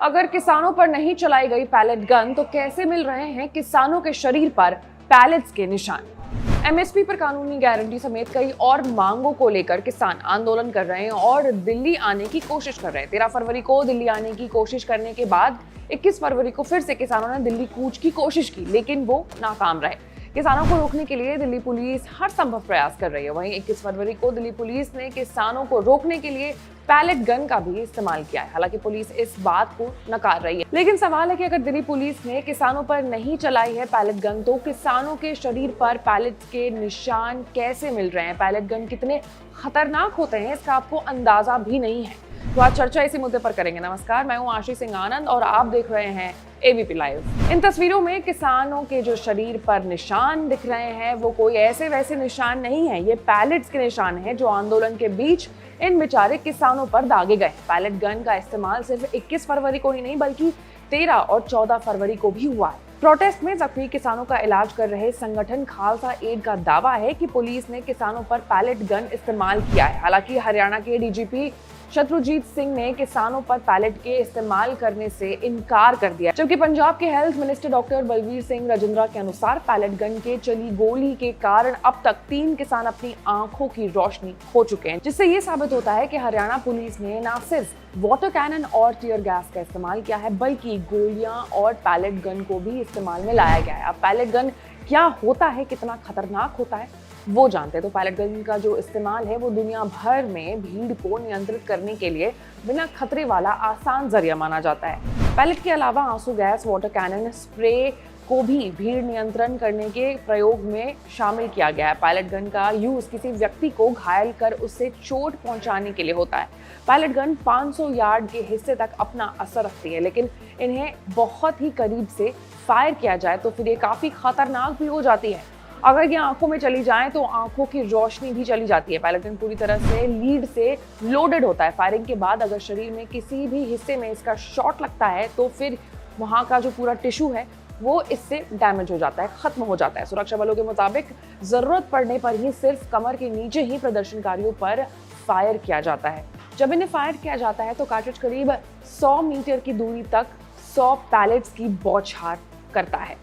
अगर किसानों पर नहीं चलाई गई पैलेट गन तो कैसे मिल रहे हैं किसानों के शरीर पर पैलेट्स के निशान। एमएसपी पर कानूनी गारंटी समेत कई और मांगों को लेकर किसान आंदोलन कर रहे हैं और दिल्ली आने की कोशिश कर रहे हैं। 13 फरवरी को दिल्ली आने की कोशिश करने के बाद 21 फरवरी को फिर से किसानों ने दिल्ली कूच की कोशिश की, लेकिन वो नाकाम रहे। किसानों को रोकने के लिए दिल्ली पुलिस हर संभव प्रयास कर रही है। वहीं 21 फरवरी को दिल्ली पुलिस ने किसानों को रोकने के लिए पैलेट गन का भी इस्तेमाल किया है। हालांकि पुलिस इस बात को नकार रही है, लेकिन सवाल है कि अगर दिल्ली पुलिस ने किसानों पर नहीं चलाई है पैलेट गन तो किसानों के शरीर पर पैलेट के निशान कैसे मिल रहे हैं? पैलेट गन कितने खतरनाक होते हैं इसका आपको अंदाजा भी नहीं है। तो आज चर्चा इसी मुद्दे पर करेंगे। नमस्कार, मैं हूं आशीष सिंह आनंद और आप देख रहे हैं एबीपी लाइव। इन तस्वीरों में किसानों के जो शरीर पर निशान दिख रहे हैं वो कोई ऐसे वैसे निशान नहीं है, ये पैलेट्स के निशान हैं जो आंदोलन के बीच इन बेचारे किसानों पर दागे गए। पैलेट गन का इस्तेमाल सिर्फ 21 फरवरी को ही नहीं बल्कि 13 और 14 फरवरी को भी हुआ है। प्रोटेस्ट में जख्मी किसानों का इलाज कर रहे संगठन खालसा एड का दावा है कि पुलिस ने किसानों पर पैलेट गन इस्तेमाल किया है। हालांकि हरियाणा के डीजीपी शत्रुजीत सिंह ने किसानों पर पैलेट के इस्तेमाल करने से इनकार कर दिया, जबकि पंजाब के health minister doctor Balbir Singh Rajindra के अनुसार पैलेट गन के चली गोली के कारण अब तक 3 किसान अपनी आंखों की रोशनी खो चुके हैं, जिससे ये साबित होता है कि हरियाणा पुलिस ने न सिर्फ वाटर कैनन और टीयर गैस का इस्तेमाल किया है बल्कि गोलियां और पैलेट गन को भी इस्तेमाल में लाया गया है। अब पैलेट गन क्या होता है, कितना खतरनाक होता है वो जानते हैं। तो पैलेट गन का जो इस्तेमाल है वो दुनिया भर में भीड़ को नियंत्रित करने के लिए बिना खतरे वाला आसान जरिया माना जाता है। पैलेट के अलावा आंसू गैस, वाटर कैनन, स्प्रे को भी भीड़ नियंत्रण करने के प्रयोग में शामिल किया गया है। पैलेट गन का यूज किसी व्यक्ति को घायल कर उससे चोट पहुंचाने के लिए होता है। पैलेट गन 500 यार्ड के हिस्से तक अपना असर रखती है, लेकिन इन्हें बहुत ही करीब से फायर किया जाए तो फिर ये काफी खतरनाक भी हो जाती है। अगर ये आंखों में चली जाए तो आंखों की रोशनी भी चली जाती है। पैलेट गन पूरी तरह से लीड से लोडेड होता है। फायरिंग के बाद अगर शरीर में किसी भी हिस्से में इसका शॉट लगता है तो फिर वहां का जो पूरा टिश्यू है वो इससे डैमेज हो जाता है, खत्म हो जाता है। सुरक्षा बलों के मुताबिक जरूरत पड़ने पर ही सिर्फ कमर के नीचे ही प्रदर्शनकारियों पर फायर किया जाता है। जब इन्हें फायर किया जाता है तो कार्ट्रिज करीब 100 मीटर की दूरी तक 100 पैलेट्स की बौछार करता है।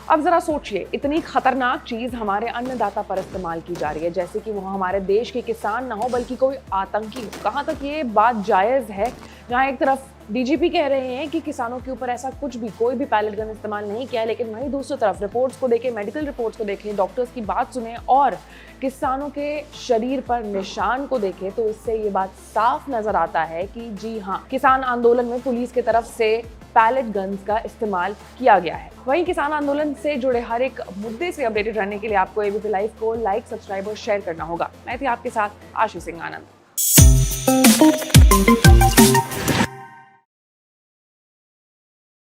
अब जरा सोचिए, इतनी खतरनाक चीज हमारे अन्नदाता पर इस्तेमाल की जा रही है, जैसे कि वो हमारे देश के किसान ना हो बल्कि कोई आतंकी हो। कहाँ तक ये बात जायज है? जहाँ एक तरफ डीजीपी कह रहे हैं कि किसानों के ऊपर ऐसा कुछ भी कोई भी पैलेट गन इस्तेमाल नहीं किया है, लेकिन वहीं दूसरी तरफ रिपोर्ट्स को देखें, मेडिकल रिपोर्ट्स को देखें, डॉक्टर्स की बात सुने और किसानों के शरीर पर निशान को देखें तो इससे ये बात साफ नजर आता है कि जी हाँ, किसान आंदोलन में पुलिस की तरफ से पैलेट गन्स का इस्तेमाल किया गया है। वहीं किसान आंदोलन से जुड़े हर एक मुद्दे से अपडेटेड रहने के लिए आपको एबीपी लाइव को लाइक, सब्सक्राइब और शेयर करना होगा। मैं थी आपके साथ आशीष सिंह आनंद।